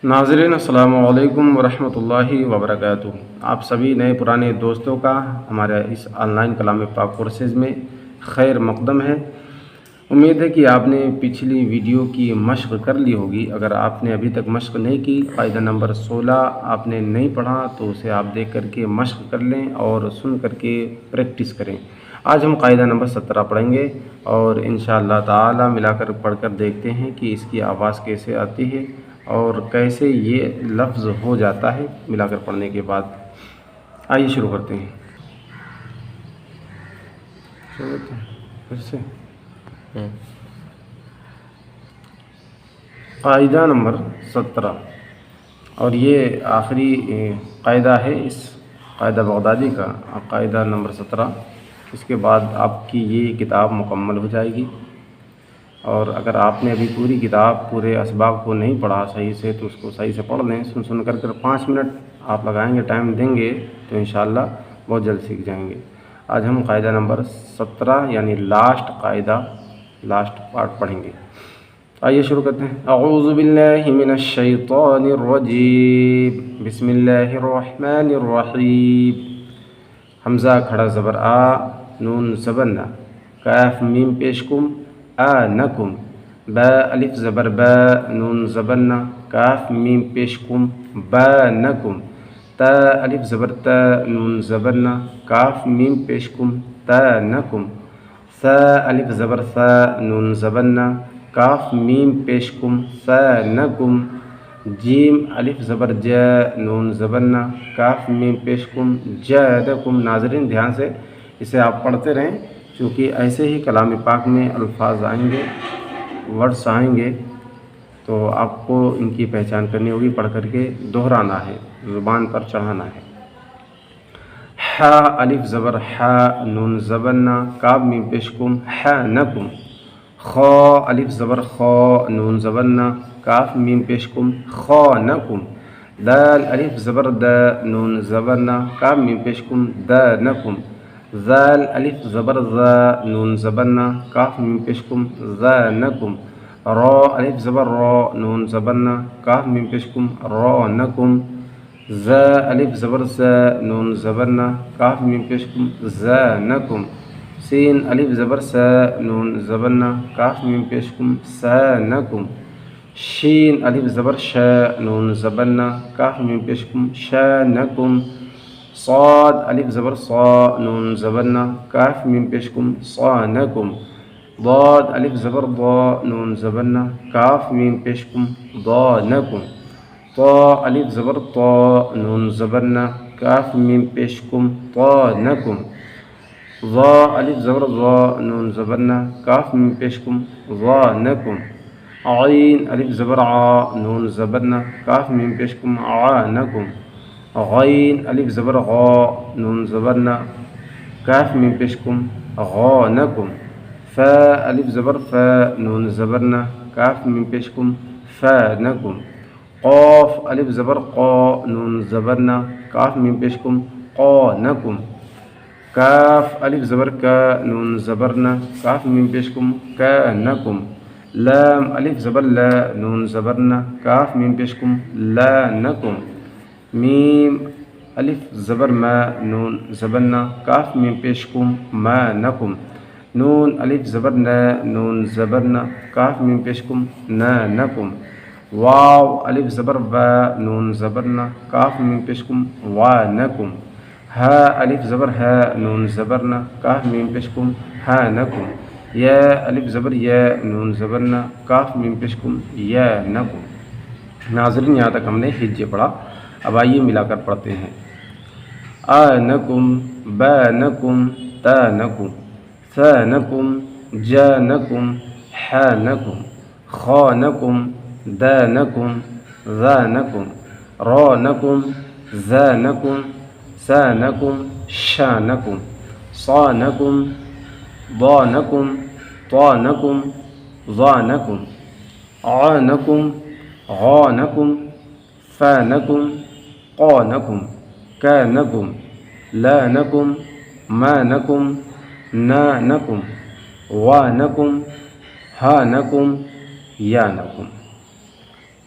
ناظرین السلام علیکم ورحمۃ اللہ وبرکاتہ۔ آپ سبھی نئے پرانے دوستوں کا ہمارے اس آن لائن کلام پاک کورسز میں خیر مقدم ہے۔ امید ہے کہ آپ نے پچھلی ویڈیو کی مشق کر لی ہوگی۔ اگر آپ نے ابھی تک مشق نہیں کی، قاعدہ نمبر 16 آپ نے نہیں پڑھا تو اسے آپ دیکھ کر کے مشق کر لیں اور سن کر کے پریکٹس کریں۔ آج ہم قاعدہ نمبر 17 پڑھیں گے اور انشاءاللہ تعالی ملا کر پڑھ کر دیکھتے ہیں کہ اس کی آواز کیسے آتی ہے اور کیسے یہ لفظ ہو جاتا ہے ملا کر پڑھنے کے بعد۔ آئیے شروع کرتے ہیں۔ پھر سے قاعدہ نمبر 17، اور یہ آخری قاعدہ ہے اس قاعدہ بغدادی کا، قاعدہ نمبر 17۔ اس کے بعد آپ کی یہ کتاب مکمل ہو جائے گی۔ اور اگر آپ نے ابھی پوری کتاب پورے اسباق کو نہیں پڑھا صحیح سے تو اس کو صحیح سے پڑھ لیں۔ سن کر 5 منٹ آپ لگائیں گے، ٹائم دیں گے تو انشاءاللہ بہت جلد سیکھ جائیں گے۔ آج ہم قاعدہ نمبر 17 یعنی لاسٹ قاعدہ، لاسٹ پارٹ پڑھیں گے۔ آئیے شروع کرتے ہیں۔ اعوذ باللہ من الشیطان الرجیم، بسم اللہ الرحمن الرحیم۔ حمزہ کھڑا زبر آ، نون زبر نا، کاف میم پیش کم، آنکم، با الف زبر با، نون زبر نا، کاف میم پیش کم، بانکم، تا الف زبر تا، نون زبر نا، کاف میم پیش کم، تانکم، ثا الف زبر ثا، نون زبر نا، کاف میم پیش کم، ثانکم، جیم الف زبر جا، نون زبر نا، کاف میم پیش کم، جادکم۔ ناظرین دھیان سے اسے آپ پڑھتے رہیں، چونکہ ایسے ہی کلام پاک میں الفاظ آئیں گے، ورڈس آئیں گے، تو آپ کو ان کی پہچان کرنی ہوگی، پڑھ کر کے دہرانا ہے، زبان پر چڑھانا ہے۔ حا الف زبر حا، نون زبر نا، کاف میم پیش کم، حانکم، خا الف زبر خا، نون زبر نا، کاف میم پیش کم، خانکم، دال الف زبر دا، نون زبر نا، کاف میم پیش کم، دانکم، ذال الف زبر ذا، نون زبر نا، کاف میم پیش کم، ذانکم، را الف زبر را، نون زبر نا، کاف میم پیش کم، رانکم، زا الف زبر زا، نون زبر نا، کاف میم پیش کم، زانکم، سین الف زبر سا، نون زبر نا، کاف میم پیش کم، سانکم، شین الف زبر شا، نون زبر نا، کاف میم پیش کم، شانکم، صاد الف زبر صا، نون زبر نا، کاف میم پیش کم، صانکم، ضاد الف زبر ضا، نون زبر نا، کاف میم پیش کم، ضانکم، طا الف زبر طا، نون زبر نا، کاف میم پیش کم، طانکم، ضا الف زبر ضا، نون زبر نا، کاف میم پیش کم، ضانکم، عین الف زبر عا، نون زبر نا، کاف میم پیش کم، عانکم، غین الف زبر غا، نون زبر نا، کاف میم پیش کم، غانکم، فا الف زبر فا، نون زبر نا، کاف میم پیش کم، فانکم، قاف الف زبر قا، نون زبر نا، کاف میم پیش کم، قانکم، کاف الف زبر کا، نون زبر نا، کاف میم پیش کم، کانکم، لام الف زبر لا، نون زبر نا، کاف میم پیش کم، لانکم، میم الف زبر ما، نون زبر نا، کاف میم پیش کم، مانکم، نون الف زبر نا، نون زبر نا، کاف میم پیش کم، نانکم، واو الف زبر با، نون زبر نا، کاف میم پیش کم، وانکم، ہا الف زبر ہا، نون زبر نا، کاف میم پیش کم، ہانکم، یا الف زبر یا، نون زبر نا، کاف میم پیش کم، یانکم۔ ناظرین یہاں تک ہم نے ہجے پڑھا، اب آئیے ملا کر پڑھتے ہیں۔ آنکم، بانکم، تانکم، ثانکم، جانکم، حانکم، خانکم، دانکم، ذانکم، رانکم، زانکم، سانکم، شانکم، صانکم، ضانکم، طانکم، ظانکم، عانکم، غانکم، فانکم، قانکم، کانکم، لانکم، مانکم، نانکم، وانکم، ہانکم، یانکم۔